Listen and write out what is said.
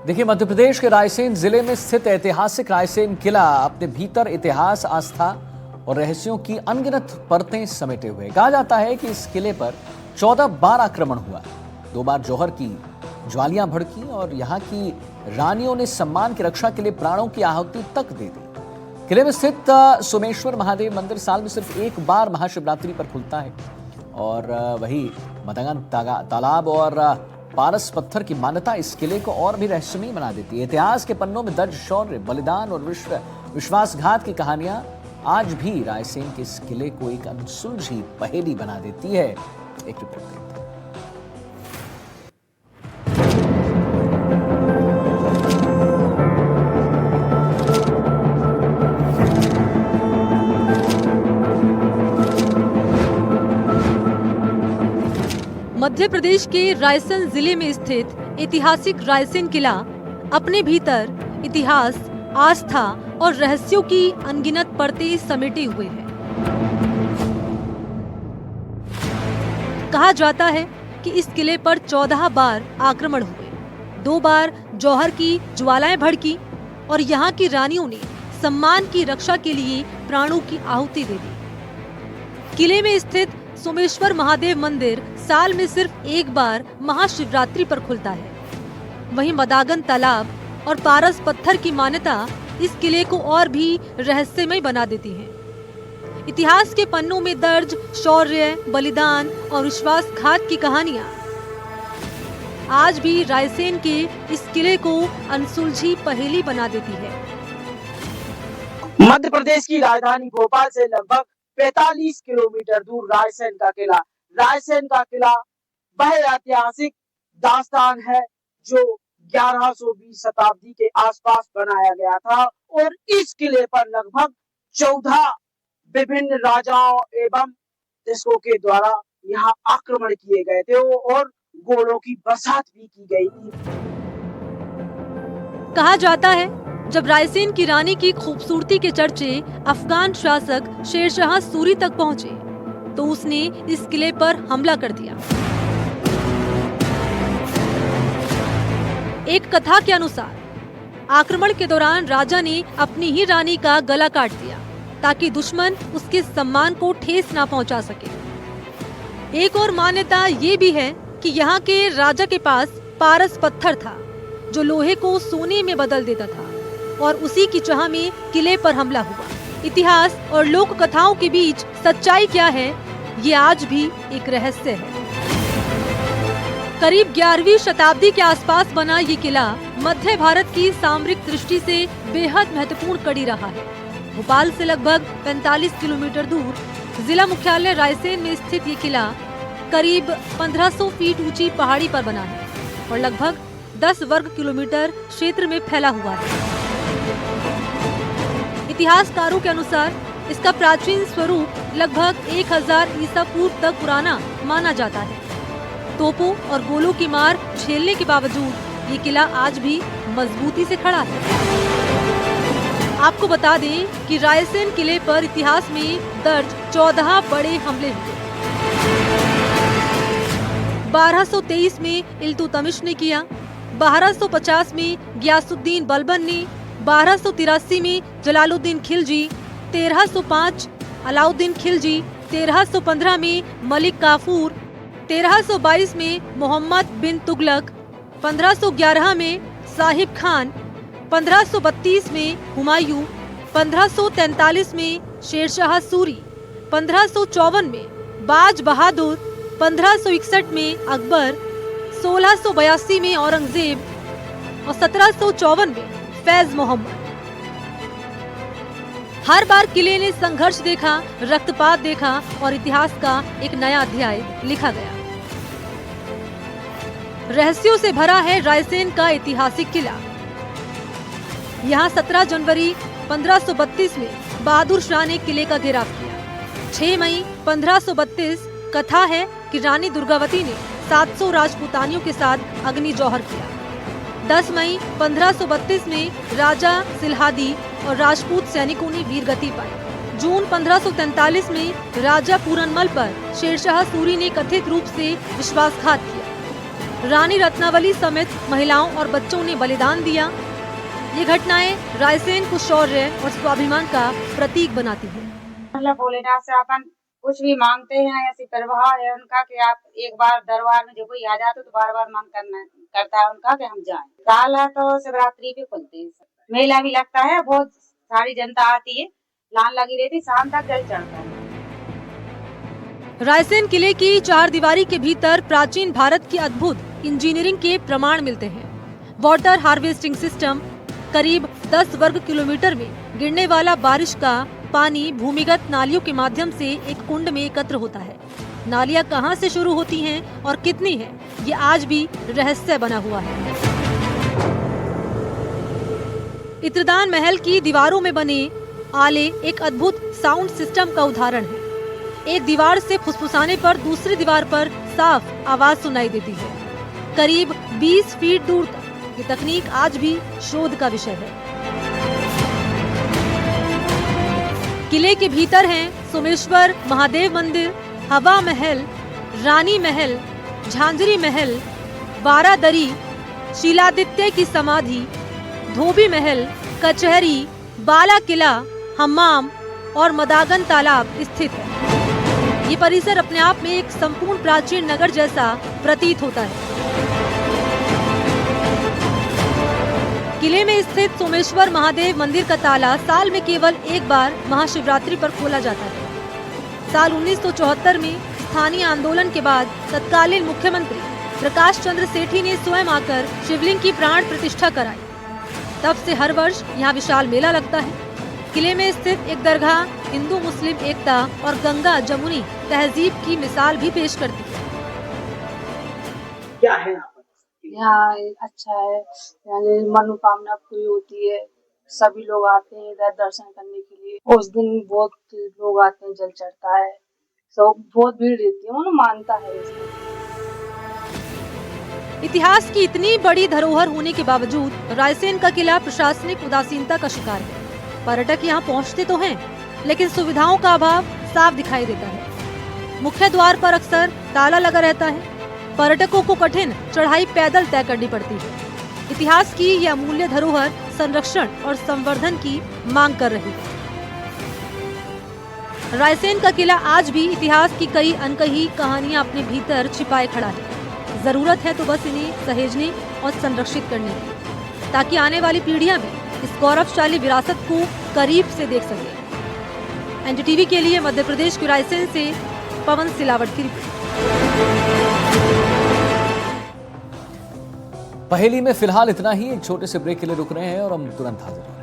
देखिए, मध्य प्रदेश के रायसेन जिले में स्थित ऐतिहासिक रायसेन किला अपने भीतर इतिहास, आस्था और रहस्यों की अनगिनत परतें समेटे हुए। कहा जाता है कि इस किले पर 14 बार आक्रमण हुआ, 2 बार जौहर की ज्वालियां भड़की और यहाँ की रानियों ने सम्मान की रक्षा के लिए प्राणों की आहुति तक दे दी। किले में स्थित सोमेश्वर महादेव मंदिर साल में सिर्फ एक बार महाशिवरात्रि पर खुलता है और वही मदंगन तालाब और पारस पत्थर की मान्यता इस किले को और भी रहस्यमयी बना देती है। इतिहास के पन्नों में दर्ज शौर्य, बलिदान और विश्वासघात की कहानियां आज भी रायसेन के इस किले को एक अनसुलझी पहेली बना देती है। एक रिपोर्ट देखते हैं। मध्य प्रदेश के रायसेन जिले में स्थित ऐतिहासिक रायसेन किला अपने भीतर इतिहास, आस्था और रहस्यों की अनगिनत परतें समेटे हुए है। कहा जाता है कि इस किले पर 14 बार आक्रमण हुए, 2 बार जौहर की ज्वालाएं भड़की और यहाँ की रानियों ने सम्मान की रक्षा के लिए प्राणों की आहुति दे दी। किले में स्थित सोमेश्वर महादेव मंदिर साल में सिर्फ एक बार महाशिवरात्रि पर खुलता है। वहीं मदागन तालाब और पारस पत्थर की मान्यता इस किले को और भी रहस्यमय बना देती है। इतिहास के पन्नों में दर्ज शौर्य, बलिदान और विश्वासघात की कहानियां आज भी रायसेन के इस किले को अनसुलझी पहेली बना देती है। मध्य प्रदेश की राजधानी भोपाल से लगभग 45 किलोमीटर दूर रायसेन का किला वह ऐतिहासिक दास्तान है जो 1120 शताब्दी के आसपास बनाया गया था और इस किले पर लगभग 14 विभिन्न राजाओं एवं देशों के द्वारा यहाँ आक्रमण किए गए थे और गोलों की बसात भी की गई थी। कहा जाता है जब रायसेन की रानी की खूबसूरती के चर्चे अफगान शासक शेरशाह सूरी तक पहुंचे तो उसने इस किले पर हमला कर दिया। एक कथा के अनुसार आक्रमण के दौरान राजा ने अपनी ही रानी का गला काट दिया ताकि दुश्मन उसके सम्मान को ठेस ना पहुंचा सके। एक और मान्यता ये भी है कि यहाँ के राजा के पास पारस पत्थर था जो लोहे को सोने में बदल देता था और उसी की चाह में किले पर हमला हुआ। इतिहास और लोक कथाओं के बीच सच्चाई क्या है, ये आज भी एक रहस्य है। करीब 11वीं शताब्दी के आसपास बना ये किला मध्य भारत की सामरिक दृष्टि से बेहद महत्वपूर्ण कड़ी रहा है। भोपाल से लगभग 45 किलोमीटर दूर जिला मुख्यालय रायसेन में स्थित ये किला करीब 1500 फीट ऊंची पहाड़ी पर बना है और लगभग 10 वर्ग किलोमीटर क्षेत्र में फैला हुआ है। इतिहासकारों के अनुसार इसका प्राचीन स्वरूप लगभग 1000 ईसा पूर्व तक पुराना माना जाता है। तोपों और गोलों की मार झेलने के बावजूद ये किला आज भी मजबूती से खड़ा है। आपको बता दें कि रायसेन किले पर इतिहास में दर्ज 14 बड़े हमले हुए। 1223 में इल्तुतमिश ने किया, 1250 में गियासुद्दीन बलबन ने, 1283 में जलालुद्दीन खिलजी, 1305 अलाउद्दीन खिलजी, 1315 में मलिक काफूर, 1322 में मोहम्मद बिन तुगलक, 1511 में साहिब खान, 1532 में हुमायूं, 1543 में शेरशाह सूरी, 1554 में बाज बहादुर, 1561 में अकबर, 1682 में औरंगजेब और 1754 में फैज मोहम्मद। हर बार किले ने संघर्ष देखा, रक्तपात देखा और इतिहास का एक नया अध्याय लिखा गया। रहस्यों से भरा है रायसेन का ऐतिहासिक किला। यहाँ 17 जनवरी 1532 में बहादुर शाह ने किले का घेराव किया। 6 मई 1532 कथा है कि रानी दुर्गावती ने 700 राजपूतानियों के साथ अग्नि जौहर किया। 10 मई 1532 में राजा सिलहादी और राजपूत सैनिकों ने वीरगति पाई। जून 1543 में राजा पूरनमल पर शेरशाह सूरी ने कथित रूप से विश्वासघात किया। रानी रत्नावली समेत महिलाओं और बच्चों ने बलिदान दिया। ये घटनाएं रायसेन को शौर्य और स्वाभिमान का प्रतीक बनाती है। अल्लाह भोलेनाथ से अपन कुछ भी मांगते हैं, ऐसी प्रभाव है उनका कि आप एक बार दरबार में जो कोई आ जाते तो बार बार मन करता है उनका कि हम जाएं। साल है तो शिवरात्रि पे खुलते हैं, मेला भी लगता है, बहुत सारी जनता आती है, लाइन लगी रहती, शाम तक जल चढ़ता है। रायसेन किले की चार दीवारी के भीतर प्राचीन भारत की अद्भुत इंजीनियरिंग के प्रमाण मिलते हैं। वाटर हार्वेस्टिंग सिस्टम, करीब 10 वर्ग किलोमीटर में गिरने वाला बारिश का पानी भूमिगत नालियों के माध्यम से एक कुंड में एकत्र होता है। नालियां कहां से शुरू होती हैं और कितनी है, ये आज भी रहस्य बना हुआ है। इत्रदान महल की दीवारों में बने आले एक अद्भुत साउंड सिस्टम का उदाहरण है। एक दीवार से फुसफुसाने पर दूसरी दीवार पर साफ आवाज सुनाई देती है। करीब 20 फीट दूर तक ये तकनीक आज भी शोध का विषय है। किले के भीतर हैं सोमेश्वर महादेव मंदिर, हवा महल, रानी महल, झांझरी महल, बारादरी, शीलादित्य की समाधि, धोबी महल, कचहरी, बाला किला, हम्माम और मदागन तालाब स्थित है। ये परिसर अपने आप में एक संपूर्ण प्राचीन नगर जैसा प्रतीत होता है। किले में स्थित सोमेश्वर महादेव मंदिर का ताला साल में केवल एक बार महाशिवरात्रि पर खोला जाता है। साल 1974 में स्थानीय आंदोलन के बाद तत्कालीन मुख्यमंत्री प्रकाश चंद्र सेठी ने स्वयं आकर शिवलिंग की प्राण प्रतिष्ठा कराई। तब से हर वर्ष यहाँ विशाल मेला लगता है। किले में स्थित एक दरगाह हिंदू मुस्लिम एकता और गंगा जमुनी तहजीब की मिसाल भी पेश करती है। क्या है यहाँ अच्छा है, यानी मनोकामना पूरी होती है, सभी लोग आते हैं इधर दर्शन करने के लिए। उस दिन बहुत लोग आते हैं, जल चढ़ता है, सब बहुत भीड़ रहती है, उन्हें मानता है इसमें। इतिहास की इतनी बड़ी धरोहर होने के बावजूद रायसेन का किला प्रशासनिक उदासीनता का शिकार है। पर्यटक यहाँ पहुँचते तो हैं, लेकिन सुविधाओं का अभाव साफ दिखाई देता है। मुख्य द्वार पर अक्सर ताला लगा रहता है। पर्यटकों को कठिन चढ़ाई पैदल तय करनी पड़ती है। इतिहास की यह अमूल्य धरोहर संरक्षण और संवर्धन की मांग कर रही है। रायसेन का किला आज भी इतिहास की कई अनकही कहानियां अपने भीतर छिपाए खड़ा है। जरूरत है तो बस इन्हें सहेजने और संरक्षित करने की, ताकि आने वाली पीढ़ियां भी इस गौरवशाली विरासत को करीब से देख सके। एनडीटीवी के लिए मध्य प्रदेश के रायसेन से पवन सिलावट की रिपोर्ट। पहेली में फिलहाल इतना ही। एक छोटे से ब्रेक के लिए रुक रहे हैं और हम तुरंत हाजिर हैं।